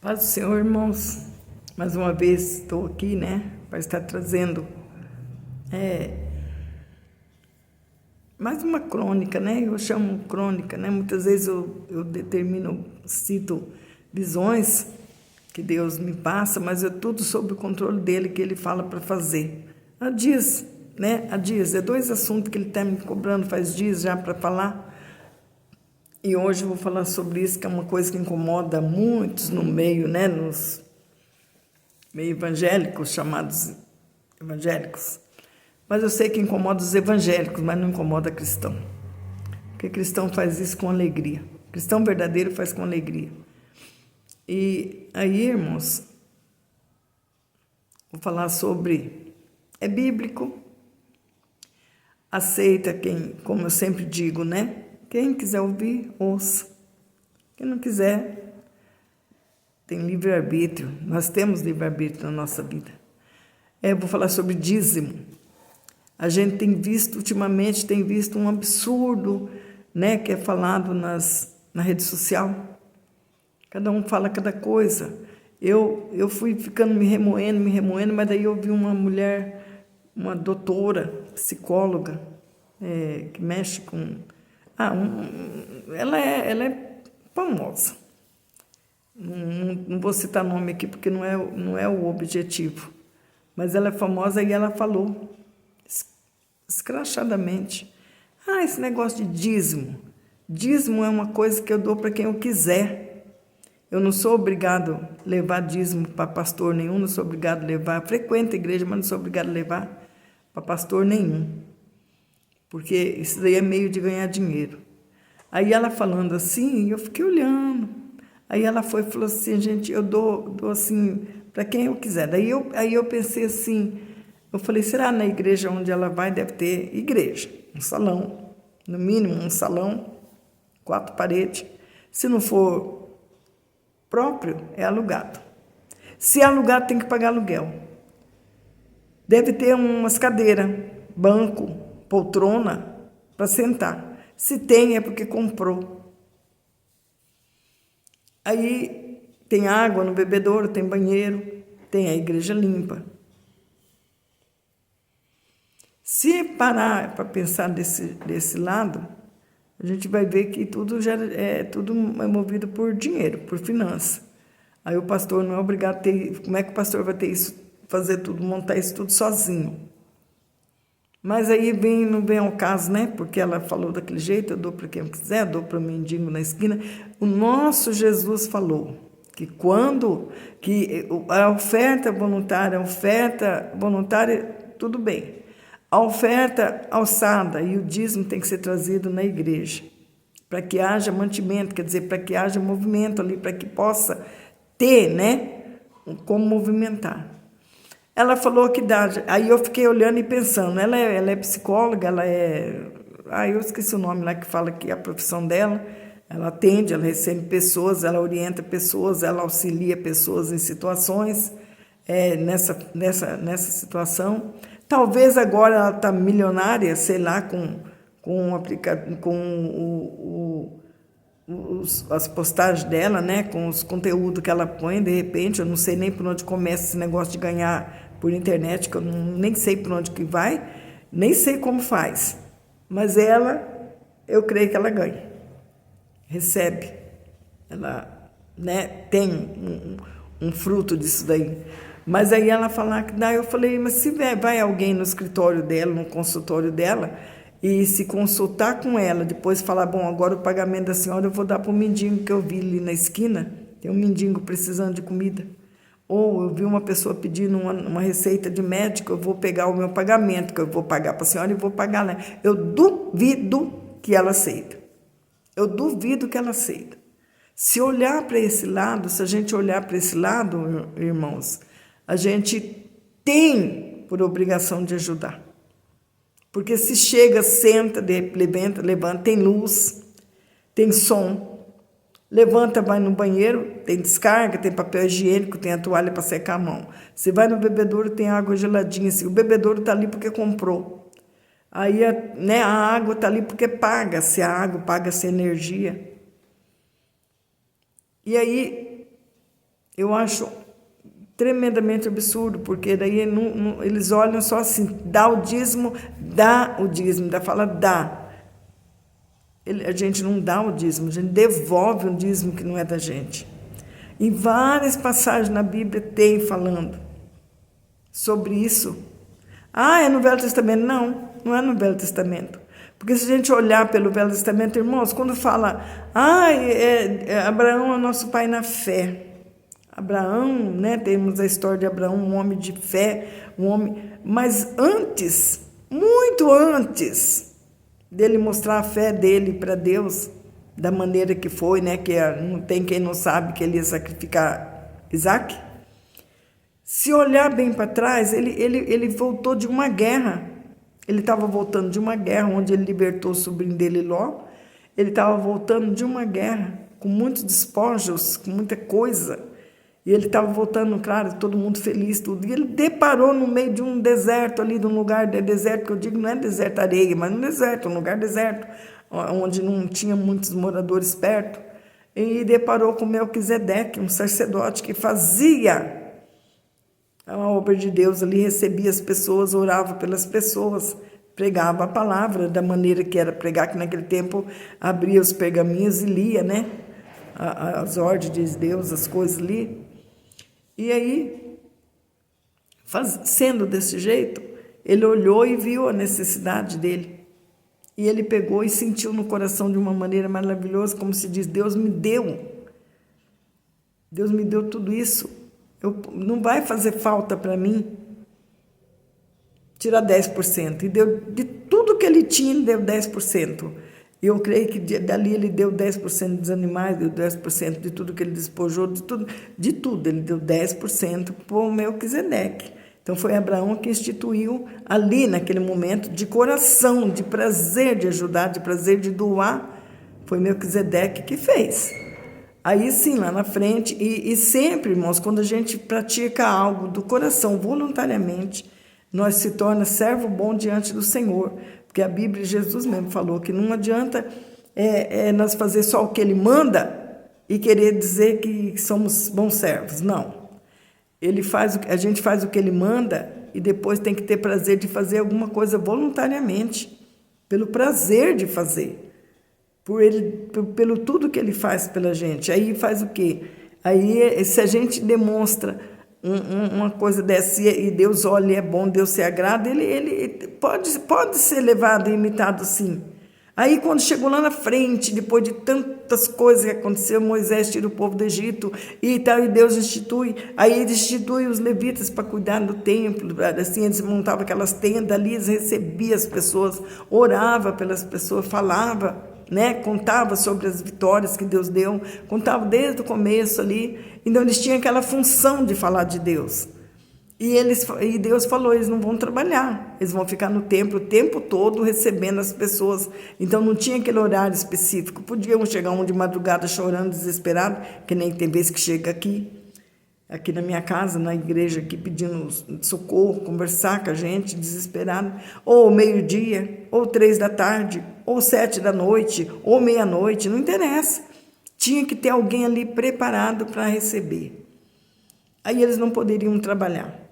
Paz do Senhor, irmãos. Mais uma vez estou aqui, para estar trazendo mais uma crônica, Eu chamo crônica, Muitas vezes eu cito visões que Deus me passa, mas é tudo sob o controle dele, que ele fala para fazer. Há dias, Há dias. É dois assuntos que ele está me cobrando faz dias já para falar. E hoje eu vou falar sobre isso, que é uma coisa que incomoda muitos no meio, nos meio evangélicos, chamados evangélicos. Mas eu sei que incomoda os evangélicos, mas não incomoda cristão. Porque cristão faz isso com alegria. Cristão verdadeiro faz com alegria. E aí, irmãos, vou falar sobre... É bíblico. Aceita quem, como eu sempre digo, Quem quiser ouvir, ouça. Quem não quiser, tem livre-arbítrio. Nós temos livre-arbítrio na nossa vida. Eu vou falar sobre dízimo. A gente ultimamente tem visto um absurdo, que é falado na rede social. Cada um fala cada coisa. Eu fui ficando me remoendo, mas daí eu vi uma mulher, uma doutora, psicóloga, que mexe com... ela é famosa. Não vou citar nome aqui porque não é o objetivo. Mas ela é famosa e ela falou escrachadamente: esse negócio de dízimo. Dízimo é uma coisa que eu dou para quem eu quiser. Eu não sou obrigado a levar dízimo para pastor nenhum, não sou obrigado a levar. Frequento a igreja, mas não sou obrigado a levar para pastor nenhum. Porque isso daí é meio de ganhar dinheiro. Aí ela falando assim, eu fiquei olhando. Aí ela falou assim: gente, eu dou assim para quem eu quiser. Aí eu pensei assim, eu falei: será na igreja onde ela vai deve ter igreja, um salão, no mínimo um salão, 4 paredes. Se não for próprio, é alugado. Se é alugado, tem que pagar aluguel. Deve ter umas cadeiras, banco, poltrona para sentar. Se tem, é porque comprou. Aí tem água no bebedouro, tem banheiro, tem a igreja limpa. Se parar para pensar desse lado, a gente vai ver que tudo é movido por dinheiro, por finança. Aí o pastor não é obrigado a ter... Como é que o pastor vai ter isso, fazer tudo, montar isso tudo sozinho? Mas aí não vem ao caso, Porque ela falou daquele jeito: eu dou para quem eu quiser, eu dou para o mendigo na esquina. O nosso Jesus falou que a oferta voluntária, tudo bem. A oferta alçada e o dízimo tem que ser trazido na igreja, para que haja mantimento, quer dizer, para que haja movimento ali, para que possa ter, como movimentar. Ela falou que dá. Aí eu fiquei olhando e pensando, ela é psicóloga, eu esqueci o nome lá que fala que é a profissão dela. Ela atende, ela recebe pessoas, ela orienta pessoas, ela auxilia pessoas em situações, nessa situação. Talvez agora ela está milionária, sei lá, com as postagens dela, com os conteúdos que ela põe. De repente, eu não sei nem por onde começa esse negócio de ganhar por internet, que eu nem sei por onde que vai, nem sei como faz. Mas eu creio que ela ganha, recebe. Ela tem um fruto disso daí. Mas aí ela falou que dá. Eu falei: mas se vai alguém no escritório dela, no consultório dela, e se consultar com ela, depois falar: bom, agora o pagamento da senhora eu vou dar para o mendigo que eu vi ali na esquina, tem um mendigo precisando de comida. Ou eu vi uma pessoa pedindo uma receita de médico, eu vou pegar o meu pagamento, que eu vou pagar para a senhora e vou pagar lá. Eu duvido que ela aceita. Eu duvido que ela aceita. Se olhar para esse lado, se a gente olhar para esse lado, irmãos, a gente tem por obrigação de ajudar. Porque se chega, senta, levanta, tem luz, tem som, levanta, vai no banheiro, tem descarga, tem papel higiênico, tem a toalha para secar a mão. Você vai no bebedouro, tem água geladinha. O bebedouro está ali porque comprou. Aí a água está ali porque paga-se a água, paga-se a energia. E aí Eu acho tremendamente absurdo, porque daí eles olham só assim, dá o dízimo, ainda fala dá. A gente não dá o dízimo, a gente devolve um dízimo que não é da gente. Em várias passagens na Bíblia tem falando sobre isso. Ah, é no Velho Testamento? Não, não é no Velho Testamento. Porque se a gente olhar pelo Velho Testamento, irmãos, quando fala, Abraão é nosso pai na fé. Abraão, né, temos a história de Abraão, um homem de fé, mas antes, muito antes dele mostrar a fé dele para Deus, da maneira que foi, né, que não tem quem não sabe que ele ia sacrificar Isaac. Se olhar bem para trás, ele voltou de uma guerra. Ele estava voltando de uma guerra onde ele libertou o sobrinho dele, Ló. Ele estava voltando de uma guerra com muitos despojos, com muita coisa. E ele estava voltando, claro, todo mundo feliz, tudo. E ele deparou no meio de um deserto ali, de um lugar de deserto, que eu digo não é deserto areia, mas um deserto, um lugar deserto, onde não tinha muitos moradores perto. E deparou com Melquisedeque, um sacerdote que fazia a obra de Deus ali, recebia as pessoas, orava pelas pessoas, pregava a palavra da maneira que era pregar, que naquele tempo abria os pergaminhos e lia, né? As ordens de Deus, as coisas ali. E aí, sendo desse jeito, ele olhou e viu a necessidade dele. E ele pegou e sentiu no coração de uma maneira maravilhosa, como se diz, Deus me deu tudo isso. Não vai fazer falta para mim tirar 10%. E deu de tudo que ele tinha, ele deu 10%. E eu creio que dali ele deu 10% dos animais, deu 10% de tudo que ele despojou, de tudo. Ele deu 10% para o Melquisedeque. Então foi Abraão que instituiu ali, naquele momento, de coração, de prazer de ajudar, de prazer de doar. Foi Melquisedeque que fez. Aí sim, lá na frente, e sempre, irmãos, quando a gente pratica algo do coração voluntariamente, nós se torna servo bom diante do Senhor. Porque a Bíblia, Jesus mesmo falou que não adianta nós fazer só o que Ele manda e querer dizer que somos bons servos. Não. A gente faz o que Ele manda e depois tem que ter prazer de fazer alguma coisa voluntariamente, pelo prazer de fazer, pelo tudo que Ele faz pela gente. Aí faz o quê? Aí, se a gente demonstra uma coisa dessa e Deus olha e é bom, Deus se agrada, ele pode ser levado e imitado sim. Aí quando chegou lá na frente, depois de tantas coisas que aconteceu, Moisés tira o povo do Egito e tal, e Deus institui os levitas para cuidar do templo, assim, eles montavam aquelas tendas ali, eles recebiam as pessoas, orava pelas pessoas, falava, né, contava sobre as vitórias que Deus deu, contava desde o começo ali. Então eles tinham aquela função de falar de Deus. E Deus falou, eles não vão trabalhar, eles vão ficar no templo o tempo todo recebendo as pessoas. Então não tinha aquele horário específico. Podiam chegar de madrugada chorando, desesperado, que nem tem vezes que chega aqui na minha casa, na igreja, aqui pedindo socorro, conversar com a gente, desesperado. Ou meio-dia, ou 3 da tarde, ou 7 da noite, ou meia-noite, não interessa. Tinha que ter alguém ali preparado para receber. Aí eles não poderiam trabalhar.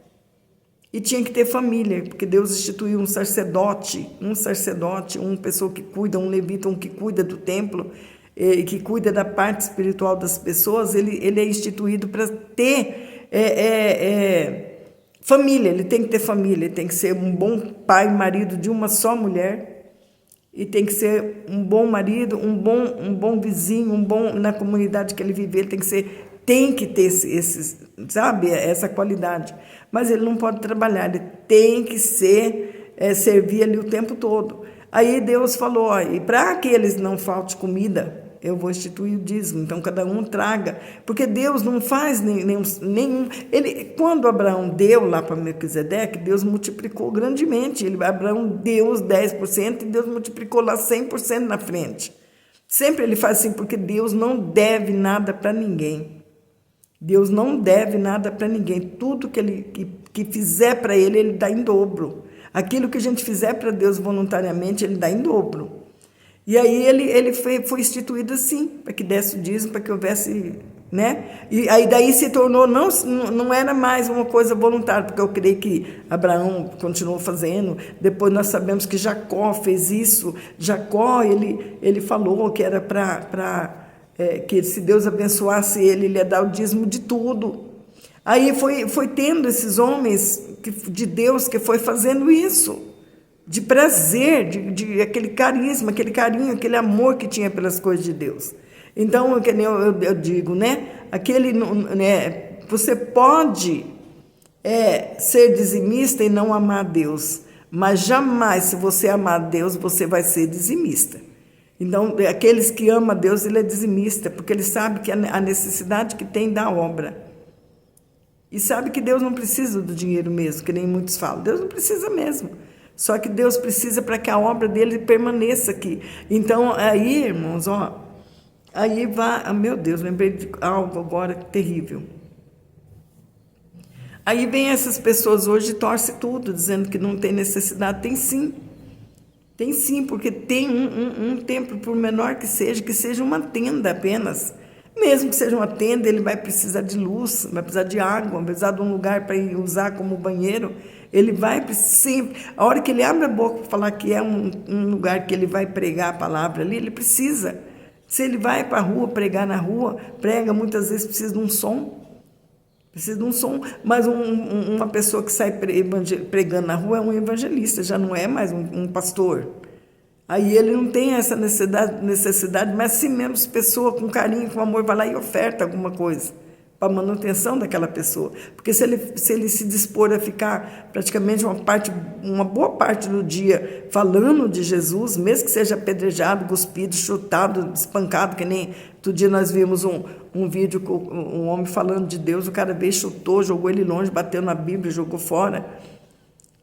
E tinha que ter família, porque Deus instituiu um sacerdote, uma pessoa que cuida, um levita, um que cuida do templo, que cuida da parte espiritual das pessoas. Ele é instituído para ter família, ele tem que ter família, ele tem que ser um bom pai e marido de uma só mulher, e tem que ser um bom marido, um bom vizinho, na comunidade que ele vive, ele tem que ter essa qualidade. Mas ele não pode trabalhar, ele tem que servir ali o tempo todo. Aí Deus falou, e para que eles não falte comida, eu vou instituir o dízimo, então cada um traga, porque Deus não faz nenhum. Quando Abraão deu lá para Melquisedeque, Deus multiplicou grandemente. Abraão deu os 10% e Deus multiplicou lá 100% na frente. Sempre ele faz assim, porque Deus não deve nada para ninguém. Deus não deve nada para ninguém. Tudo que fizer para ele dá em dobro. Aquilo que a gente fizer para Deus voluntariamente, ele dá em dobro. E aí ele foi instituído assim, para que desse o dízimo, para que houvesse, né? E aí daí se tornou, não era mais uma coisa voluntária, porque eu creio que Abraão continuou fazendo. Depois nós sabemos que Jacó fez isso. Jacó, ele falou que era que se Deus abençoasse ele ia dar o dízimo de tudo. Aí foi tendo esses homens de Deus que foi fazendo isso, de prazer, de aquele carisma, aquele carinho, aquele amor que tinha pelas coisas de Deus. Então, eu digo, né? Você pode ser dizimista e não amar a Deus, mas jamais, se você amar a Deus, você vai ser dizimista. Então, aqueles que amam a Deus, ele é dizimista, porque ele sabe que a necessidade que tem da obra. E sabe que Deus não precisa do dinheiro mesmo, que nem muitos falam. Deus não precisa mesmo. Só que Deus precisa para que a obra dele permaneça aqui. Então, aí, irmãos, aí vai... meu Deus, lembrei de algo agora terrível. Aí vem essas pessoas hoje e torcem tudo, dizendo que não tem necessidade. Tem sim. Tem sim, porque tem um templo, por menor que seja uma tenda apenas. Mesmo que seja uma tenda, ele vai precisar de luz, vai precisar de água, vai precisar de um lugar para ir usar como banheiro. Ele vai sempre... A hora que ele abre a boca para falar que é um lugar que ele vai pregar a palavra ali, ele precisa. Se ele vai para a rua, pregar na rua, prega, muitas vezes precisa de um som. Precisa de um som, mas uma pessoa que sai pregando na rua é um evangelista, já não é mais um pastor. Aí ele não tem essa necessidade, mas assim mesmo, se pessoa com carinho, com amor, vai lá e oferta alguma coisa para a manutenção daquela pessoa. Porque se ele se dispor a ficar praticamente uma boa parte do dia falando de Jesus, mesmo que seja apedrejado, cuspido, chutado, espancado, que nem outro dia nós vimos um vídeo com um homem falando de Deus, o cara veio, chutou, jogou ele longe, bateu na Bíblia, jogou fora.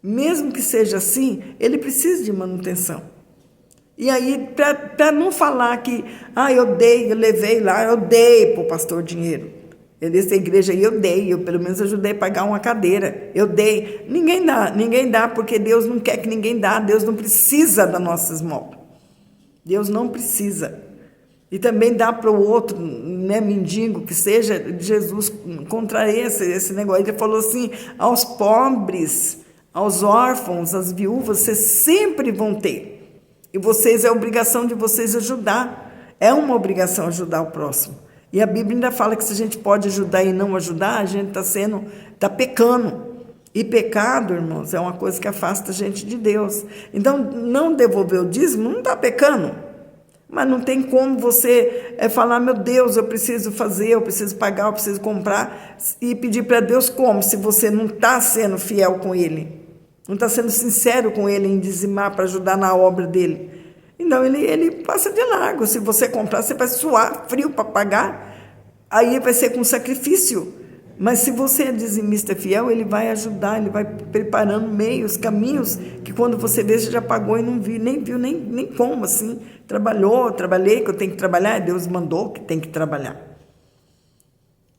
Mesmo que seja assim, ele precisa de manutenção. E aí, para não falar que, eu levei lá, eu dei para o pastor dinheiro. Nessa igreja aí eu pelo menos ajudei a pagar uma cadeira, eu dei. Ninguém dá, porque Deus não quer que ninguém dá, Deus não precisa da nossa esmola. Deus não precisa. E também dá para o outro, né, mendigo, que seja Jesus contra esse negócio. Ele falou assim, aos pobres, aos órfãos, às viúvas, vocês sempre vão ter. E é obrigação de vocês ajudar. É uma obrigação ajudar o próximo. E a Bíblia ainda fala que se a gente pode ajudar e não ajudar, a gente está pecando. E pecado, irmãos, é uma coisa que afasta a gente de Deus. Então, não devolver o dízimo não está pecando. Mas não tem como você falar, meu Deus, eu preciso fazer, eu preciso pagar, eu preciso comprar, e pedir para Deus como, se você não está sendo fiel com Ele. Não está sendo sincero com Ele em dizimar para ajudar na obra dele. Então, ele passa de largo. Se você comprar, você vai suar frio para pagar. Aí vai ser com sacrifício. Mas se você é dizimista fiel, ele vai ajudar, ele vai preparando meios, caminhos, que quando você vê, você já pagou e não viu nem como, assim. Trabalhei, que eu tenho que trabalhar, Deus mandou que tem que trabalhar.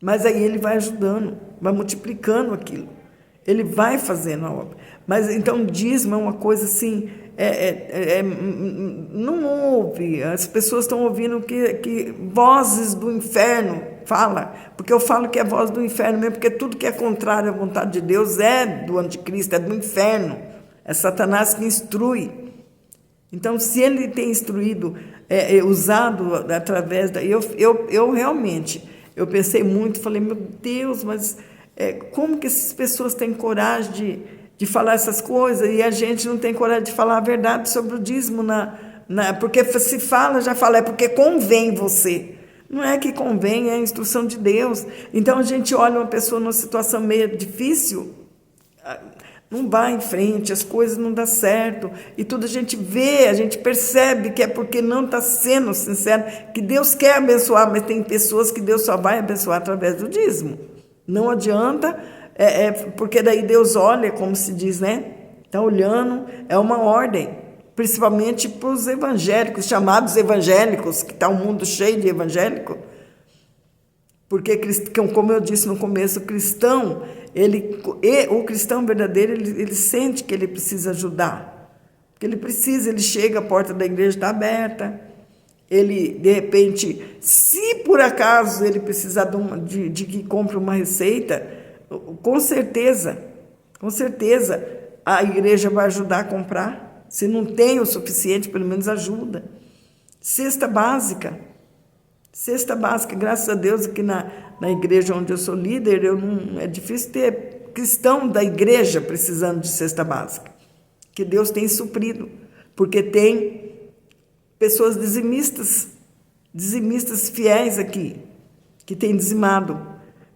Mas aí ele vai ajudando, vai multiplicando aquilo. Ele vai fazendo a obra. Mas então dízimo é uma coisa assim, não ouve, as pessoas estão ouvindo que vozes do inferno fala, porque eu falo que é voz do inferno mesmo, porque tudo que é contrário à vontade de Deus é do anticristo, é do inferno, é Satanás que instrui. Então, se ele tem instruído, usado através da... Eu realmente, eu pensei muito, falei, meu Deus, mas como que essas pessoas têm coragem de falar essas coisas e a gente não tem coragem de falar a verdade sobre o dízimo, porque se fala, já fala, é porque convém você. Não é que convém, é a instrução de Deus. Então, a gente olha uma pessoa numa situação meio difícil, não vai em frente, as coisas não dão certo, e tudo a gente vê, a gente percebe que é porque não está sendo sincero, que Deus quer abençoar, mas tem pessoas que Deus só vai abençoar através do dízimo. Não adianta, porque daí Deus olha, como se diz, né? Está olhando, é uma ordem, principalmente para os evangélicos, chamados evangélicos, que está um mundo cheio de evangélico, porque, como eu disse no começo, o cristão verdadeiro, ele sente que ele precisa ajudar, que ele chega, a porta da igreja está aberta, Ele, de repente, se por acaso ele precisar de que compre uma receita, com certeza, a igreja vai ajudar a comprar. Se não tem o suficiente, pelo menos ajuda. Cesta básica, graças a Deus, aqui na igreja onde eu sou líder, é difícil ter cristão da igreja precisando de cesta básica, que Deus tem suprido, porque tem pessoas dizimistas fiéis aqui, que têm dizimado.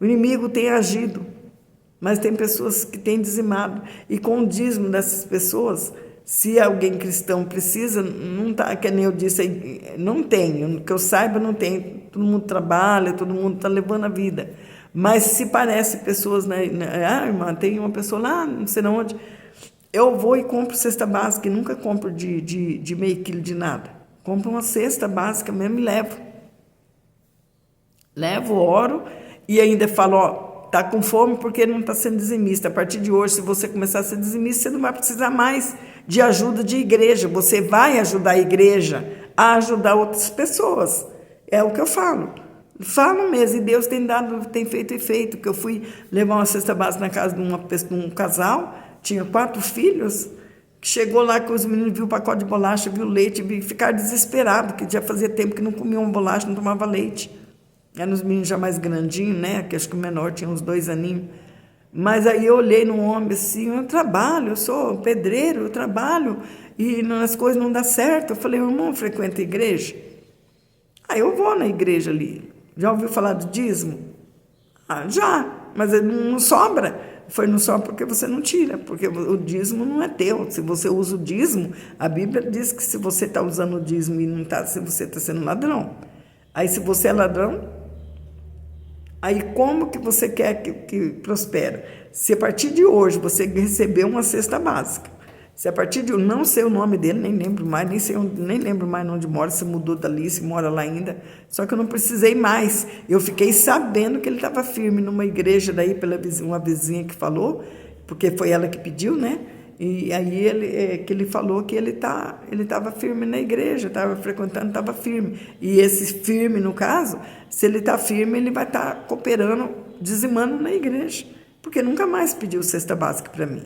O inimigo tem agido, mas tem pessoas que têm dizimado, e com o dízimo dessas pessoas, se alguém cristão precisa, não tá, que nem eu disse, não tem, que eu saiba, não tem, todo mundo trabalha, todo mundo está levando a vida, mas se parece pessoas, irmã, tem uma pessoa lá, não sei onde, eu vou e compro cesta básica, e nunca compro de meio quilo de nada, compro uma cesta básica mesmo e levo, oro, e ainda falo, está com fome porque não está sendo dizimista. A partir de hoje, se você começar a ser dizimista, você não vai precisar mais de ajuda de igreja. Você vai ajudar a igreja a ajudar outras pessoas. É o que eu falo. Falo mesmo. E Deus tem feito efeito. Que eu fui levar uma cesta básica na casa de um casal, tinha 4 filhos, que chegou lá que os meninos viu o pacote de bolacha, viu leite, ficaram desesperados, porque já fazia tempo que não comiam bolacha, não tomava leite. Eram os meninos já mais grandinhos, né? Que acho que o menor tinha uns 2 aninhos. Mas aí eu olhei no homem assim, eu trabalho, eu sou pedreiro, eu trabalho, e as coisas não dão certo. Eu falei, irmão, frequenta a igreja? Aí eu vou na igreja ali. Já ouviu falar do dízimo? Já, mas não sobra. Foi, não sobra porque você não tira, porque o dízimo não é teu. Se você usa o dízimo, a Bíblia diz que se você está usando o dízimo e não está, se você está sendo ladrão. Aí se você é ladrão, aí como que você quer que prospere? Se a partir de hoje você recebeu uma cesta básica, se a partir de eu não sei o nome dele, nem lembro mais, nem lembro mais onde mora, se mudou dali, se mora lá ainda, só que eu não precisei mais. Eu fiquei sabendo que ele estava firme numa igreja daí, uma vizinha que falou, porque foi ela que pediu, né? E aí que ele falou que ele estava firme na igreja, estava frequentando, estava firme. E esse firme, no caso, se ele está firme, ele vai estar cooperando, dizimando na igreja, porque nunca mais pediu cesta básica para mim.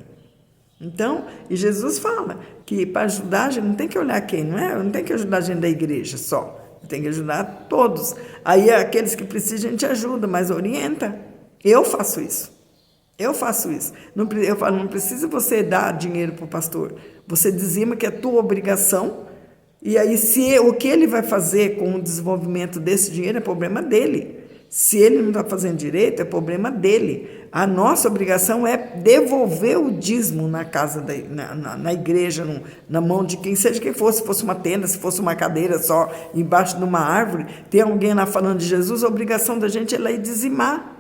Então, e Jesus fala que para ajudar a gente não tem que olhar quem, não é? Não tem que ajudar a gente da igreja só, tem que ajudar todos. Aí aqueles que precisam a gente ajuda, mas orienta. Eu faço isso. Eu falo, não precisa você dar dinheiro para o pastor. Você dizima que é tua obrigação. E aí, o que ele vai fazer com o desenvolvimento desse dinheiro é problema dele. Se ele não está fazendo direito, é problema dele. A nossa obrigação é devolver o dízimo na casa, na igreja, na mão de quem seja quem fosse. Se fosse uma tenda, se fosse uma cadeira só embaixo de uma árvore, tem alguém lá falando de Jesus, a obrigação da gente é lá ir dizimar.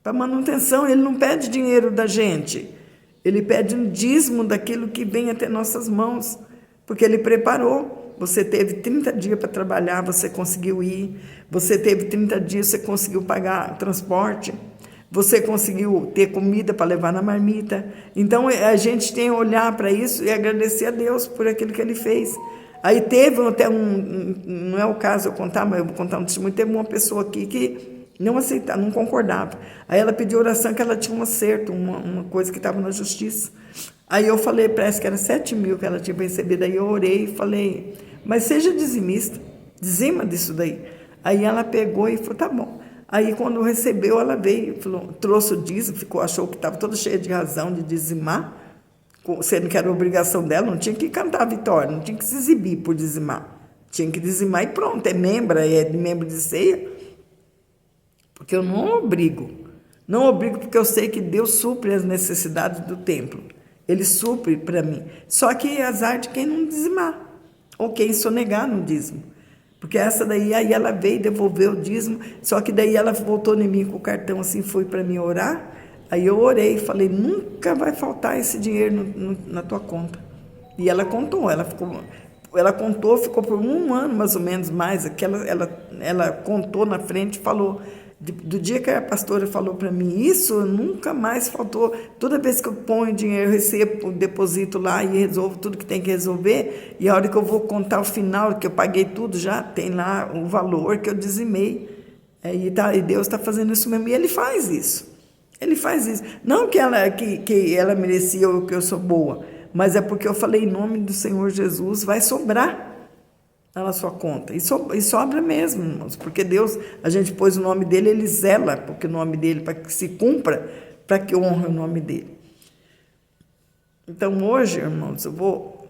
Para manutenção, ele não pede dinheiro da gente, ele pede um dízimo daquilo que vem até nossas mãos, porque ele preparou. Você teve 30 dias para trabalhar, você conseguiu ir, você teve 30 dias, você conseguiu pagar transporte, você conseguiu ter comida para levar na marmita. Então, a gente tem que olhar para isso e agradecer a Deus por aquilo que ele fez. Aí teve até não é o caso eu contar, mas eu vou contar um testemunho, teve uma pessoa aqui que não aceitava, não concordava. Aí ela pediu oração que ela tinha um acerto, uma coisa que estava na justiça. Aí eu falei, parece que era 7 mil que ela tinha recebido. Aí eu orei e falei, mas seja dizimista, dizima disso daí. Aí ela pegou e falou, tá bom. Aí quando recebeu, ela veio, falou, trouxe o dízimo, achou que estava toda cheia de razão de dizimar, sendo que era obrigação dela, não tinha que cantar a vitória, não tinha que se exibir por dizimar. Tinha que dizimar e pronto, é membro de ceia. Porque eu não obrigo porque eu sei que Deus supre as necessidades do templo. Ele supre para mim. Só que azar de quem não dizimar, ou quem sonegar no dízimo. Porque essa daí, aí ela veio e devolveu o dízimo, só que daí ela voltou em mim com o cartão assim, foi para mim orar. Aí eu orei e falei, nunca vai faltar esse dinheiro na tua conta. E ela contou, ela ficou ela contou, ficou por 1 ano mais ou menos mais, que ela contou na frente, falou, do dia que a pastora falou para mim, isso nunca mais faltou, toda vez que eu ponho dinheiro, eu recebo, deposito lá e resolvo tudo que tem que resolver, e a hora que eu vou contar o final, que eu paguei tudo já, tem lá o valor que eu dizimei, e Deus está fazendo isso mesmo, e Ele faz isso. Ele faz isso. Não que ela merecia ou que eu sou boa, mas é porque eu falei em nome do Senhor Jesus, vai sobrar na sua conta. E sobra mesmo, irmãos, porque Deus, a gente pôs o nome dele, Ele zela porque o nome dele, para que se cumpra, para que honre o nome dele. Então, hoje, irmãos, eu vou...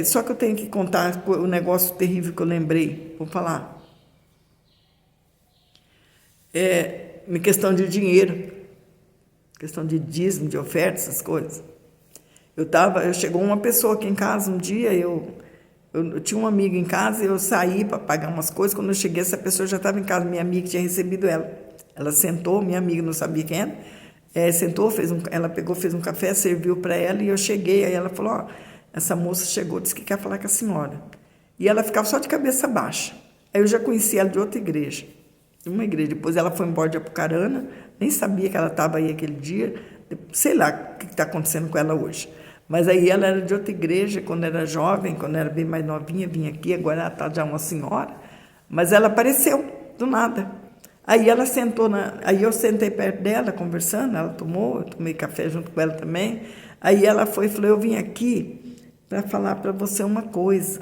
só que eu tenho que contar o negócio terrível que eu lembrei. Vou falar. Em questão de dinheiro, questão de dízimo, de oferta, essas coisas. Chegou uma pessoa aqui em casa um dia, eu tinha um amigo em casa, eu saí para pagar umas coisas, quando eu cheguei, essa pessoa já estava em casa, minha amiga tinha recebido ela. Ela sentou, minha amiga não sabia quem era, sentou, ela pegou, fez um café, serviu para ela, e eu cheguei, aí ela falou, essa moça chegou, disse que quer falar com a senhora. E ela ficava só de cabeça baixa. Aí eu já conheci ela de outra igreja, uma igreja. Depois ela foi embora de Apucarana, nem sabia que ela estava aí aquele dia, sei lá o que está acontecendo com ela hoje. Mas aí ela era de outra igreja, quando era jovem, quando era bem mais novinha, vinha aqui, agora ela está já uma senhora. Mas ela apareceu, do nada. Aí ela sentou, aí eu sentei perto dela, conversando, ela tomou, eu tomei café junto com ela também. Aí ela foi e falou, eu vim aqui para falar para você uma coisa.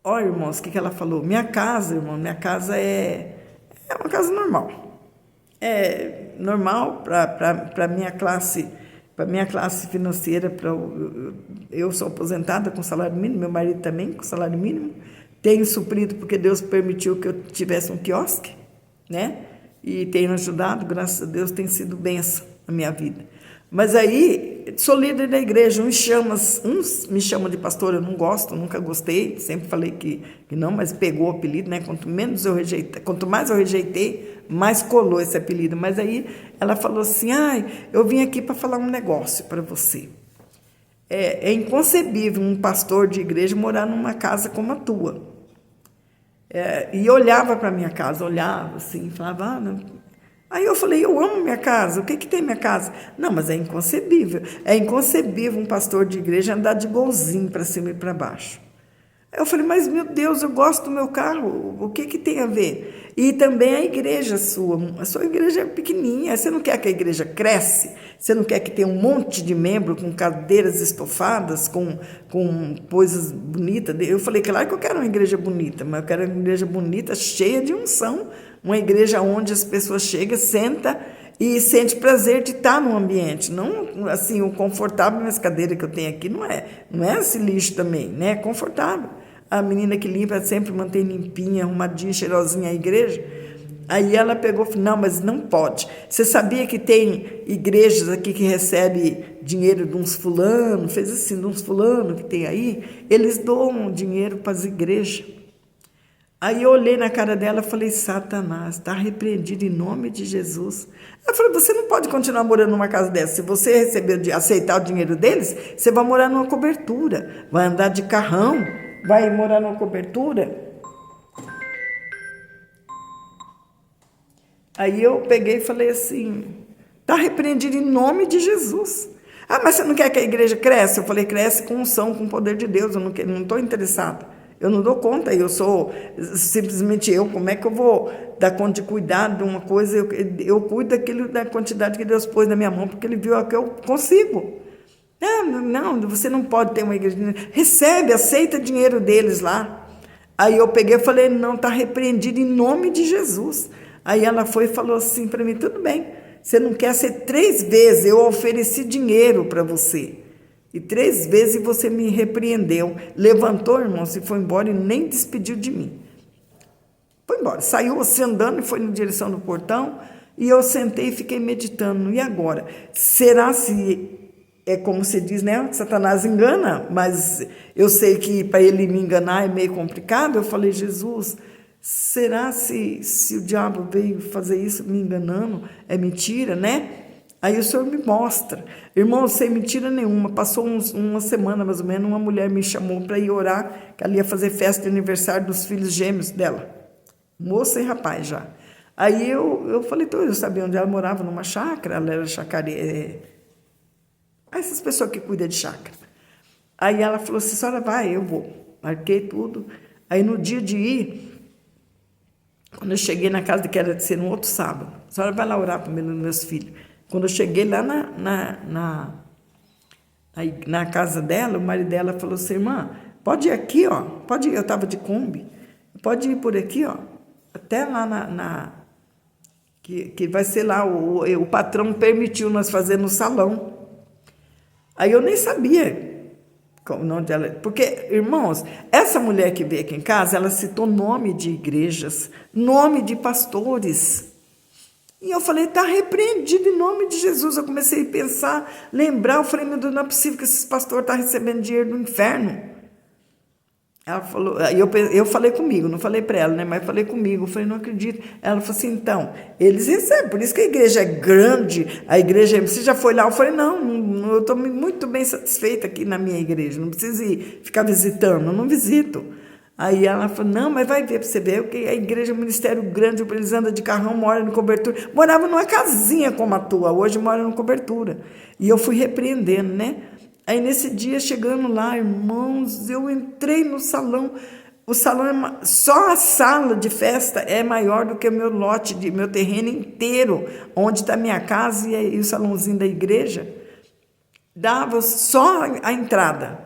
Olha, irmãos, o que ela falou? Minha casa, irmão, minha casa é uma casa normal. É normal para minha classe, para minha classe financeira. Eu sou aposentada com salário mínimo, meu marido também com salário mínimo. Tenho suprido porque Deus permitiu que eu tivesse um quiosque, né? E tenho ajudado, graças a Deus, tem sido bênção na minha vida. Mas aí, sou líder da igreja, uns me chamam de pastor, eu não gosto, nunca gostei, sempre falei que não, mas pegou o apelido, né? Quanto mais eu rejeitei, mais colou esse apelido. Mas aí ela falou assim, eu vim aqui para falar um negócio para você. É inconcebível um pastor de igreja morar numa casa como a tua. E olhava para a minha casa, olhava assim, falava, não. Aí eu falei, eu amo minha casa, o que tem minha casa? Não, mas é inconcebível. É inconcebível um pastor de igreja andar de golzinho para cima e para baixo. Aí eu falei, mas meu Deus, eu gosto do meu carro, o que tem a ver? E também a igreja a sua igreja é pequenininha, você não quer que a igreja cresce? Você não quer que tenha um monte de membro com cadeiras estofadas, com coisas bonitas? Eu falei, claro que eu quero uma igreja bonita, mas eu quero uma igreja bonita, cheia de unção, uma igreja onde as pessoas chegam, sentam e sente prazer de estar no ambiente. Não assim, o confortável, minhas cadeiras que eu tenho aqui não é esse lixo também, né? É confortável. A menina que limpa sempre mantém limpinha, arrumadinha, cheirosinha a igreja. Aí ela pegou e falou, não, mas não pode. Você sabia que tem igrejas aqui que recebem dinheiro de uns fulano, fez assim, de uns fulano que tem aí, eles doam dinheiro para as igrejas. Aí eu olhei na cara dela e falei, Satanás, está repreendido em nome de Jesus. Ela falou, você não pode continuar morando numa casa dessa. Se você aceitar o dinheiro deles, você vai morar numa cobertura, vai andar de carrão, vai morar numa cobertura. Aí eu peguei e falei assim, está repreendido em nome de Jesus. Mas você não quer que a igreja cresça? Eu falei, cresce com unção, com o poder de Deus, eu não estou interessada. Eu não dou conta, eu sou simplesmente como é que eu vou dar conta de cuidar de uma coisa? Eu cuido da quantidade que Deus pôs na minha mão, porque Ele viu que eu consigo. Não, você não pode ter uma igreja. Recebe, aceita dinheiro deles lá. Aí eu peguei e falei, não, está repreendido em nome de Jesus. Aí ela foi e falou assim para mim, tudo bem, você não quer ser 3 vezes, eu ofereci dinheiro para você. E 3 vezes você me repreendeu. Levantou, irmão, e foi embora e nem despediu de mim. Foi embora. Saiu assim andando e foi na direção do portão. E eu sentei e fiquei meditando. E agora? Será se é como se diz, né? Satanás engana, mas eu sei que para ele me enganar é meio complicado. Eu falei, Jesus, será se o diabo veio fazer isso me enganando? É mentira, né? Aí o Senhor me mostra. Irmão, sem mentira nenhuma, passou uma semana mais ou menos, uma mulher me chamou para ir orar, que ela ia fazer festa de aniversário dos filhos gêmeos dela. Moça e rapaz já. Aí eu falei, então eu sabia onde ela morava, numa chácara, ela era chacareira. Essas pessoas que cuidam de chácara. Aí ela falou assim, senhora vai, eu vou. Marquei tudo. Aí no dia de ir, quando eu cheguei na casa, que era de ser um outro sábado, a senhora vai lá orar para meus filhos. Quando eu cheguei lá na casa dela, o marido dela falou assim, irmã, pode ir aqui, ó, pode ir, eu estava de Kombi, pode ir por aqui, ó, até lá que vai ser lá, o patrão permitiu nós fazer no salão. Aí eu nem sabia o nome dela, porque, irmãos, essa mulher que veio aqui em casa, ela citou nome de igrejas, nome de pastores. E eu falei, está repreendido em nome de Jesus. Eu comecei a pensar, lembrar, eu falei, meu Deus, não é possível que esses pastores estão recebendo dinheiro do inferno. Ela falou, eu falei comigo, não falei para ela, né? Mas falei comigo, eu falei, não acredito. Ela falou assim, então, eles recebem, por isso que a igreja é grande, a igreja, você já foi lá? Eu falei, não, eu estou muito bem satisfeita aqui na minha igreja, não preciso ficar visitando, eu não visito. Aí ela falou, não, mas vai ver para você ver, que a igreja é um ministério grande, eles andam de carrão, moram em cobertura. Morava numa casinha como a tua, hoje mora em cobertura. E eu fui repreendendo, né? Aí nesse dia, chegando lá, irmãos, eu entrei no salão. O salão, só a sala de festa é maior do que o meu lote, meu terreno inteiro, onde está a minha casa e o salãozinho da igreja. Dava só a entrada,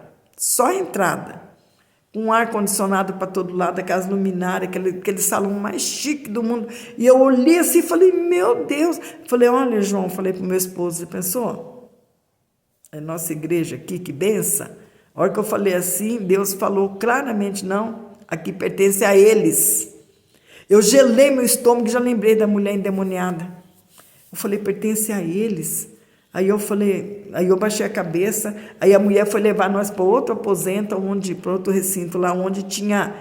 um ar-condicionado para todo lado, aquelas luminárias, aquele salão mais chique do mundo. E eu olhei assim e falei, meu Deus. Falei, olha, João, falei para o meu esposo, você pensou? A nossa igreja aqui, que benção. A hora que eu falei assim, Deus falou claramente, não, aqui pertence a eles. Eu gelei meu estômago, já lembrei da mulher endemoniada. Eu falei, pertence a eles. Aí eu baixei a cabeça, aí a mulher foi levar nós para outro aposento, para outro recinto, lá onde tinha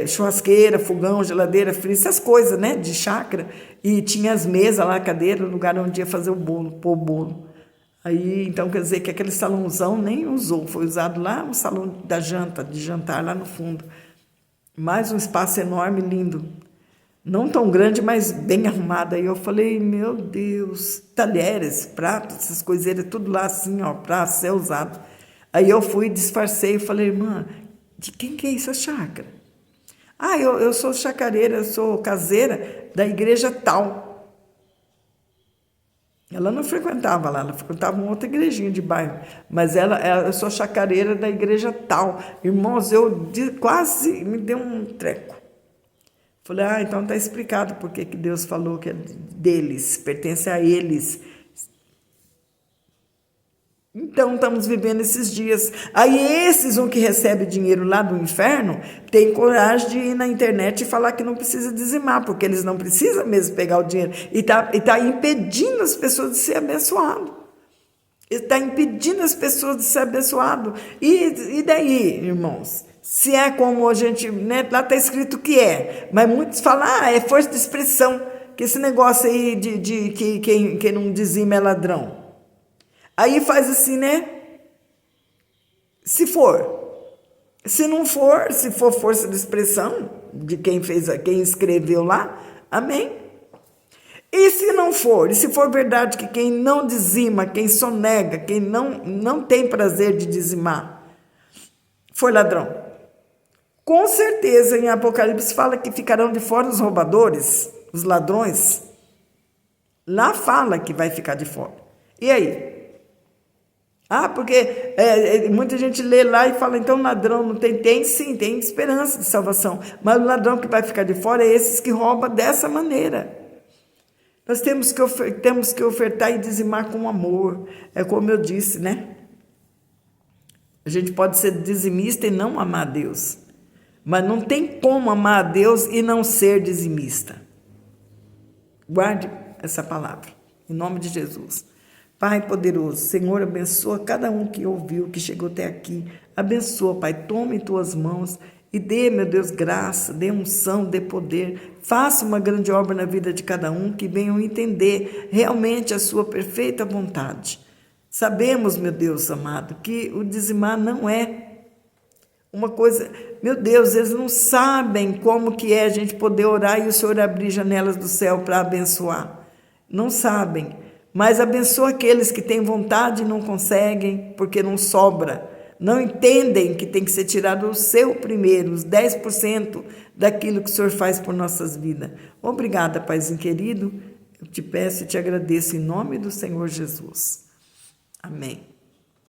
churrasqueira, fogão, geladeira, frio, essas coisas, né, de chácara, e tinha as mesas lá, cadeira, o lugar onde ia fazer o bolo, pôr o bolo. Aí, então, quer dizer que aquele salãozão nem usou, foi usado lá no salão de jantar, lá no fundo. Mais um espaço enorme, lindo. Não tão grande, mas bem arrumado. Aí eu falei, meu Deus, talheres, pratos, essas coiseiras, tudo lá assim, ó, para ser usado. Aí eu fui, disfarcei e falei, irmã, de quem que é essa chácara? Ah, eu sou chacareira, eu sou caseira da igreja tal. Ela não frequentava lá, ela frequentava uma outra igrejinha de bairro, mas eu sou chacareira da igreja tal. Irmãos, quase me deu um treco. Falei, então está explicado por que Deus falou que é deles, pertence a eles. Então, estamos vivendo esses dias. Aí, um que recebe dinheiro lá do inferno, tem coragem de ir na internet e falar que não precisa dizimar, porque eles não precisam mesmo pegar o dinheiro. E tá impedindo as pessoas de ser abençoado. Está impedindo as pessoas de ser abençoado. E daí, irmãos? Se é como a gente, né, lá está escrito que é, mas muitos falam, é força de expressão, que esse negócio aí de que quem não dizima é ladrão. Aí faz assim, né? Se for. Se não for, se for força de expressão de quem escreveu lá, amém? E se não for, e se for verdade que quem não dizima, quem sonega, quem não tem prazer de dizimar, foi ladrão. Com certeza, em Apocalipse fala que ficarão de fora os roubadores, os ladrões. Lá fala que vai ficar de fora. E aí? Porque muita gente lê lá e fala, então ladrão não tem? Tem sim, tem esperança de salvação. Mas o ladrão que vai ficar de fora é esses que roubam dessa maneira. Nós temos que ofertar e dizimar com amor. É como eu disse, né? A gente pode ser dizimista e não amar a Deus. Mas não tem como amar a Deus e não ser dizimista. Guarde essa palavra, em nome de Jesus. Pai poderoso, Senhor, abençoa cada um que ouviu, que chegou até aqui. Abençoa, Pai, toma em tuas mãos E dê, meu Deus, graça, dê unção, dê poder. Faça uma grande obra na vida de cada um, que venham entender realmente a sua perfeita vontade. Sabemos, meu Deus amado, que o dizimar não é uma coisa... Meu Deus, eles não sabem como que é a gente poder orar e o Senhor abrir janelas do céu para abençoar. Não sabem. Mas abençoa aqueles que têm vontade e não conseguem, porque não sobra. Não entendem que tem que ser tirado o seu primeiro, os 10% daquilo que o Senhor faz por nossas vidas. Obrigada, Paizinho querido. Eu te peço e te agradeço em nome do Senhor Jesus. Amém.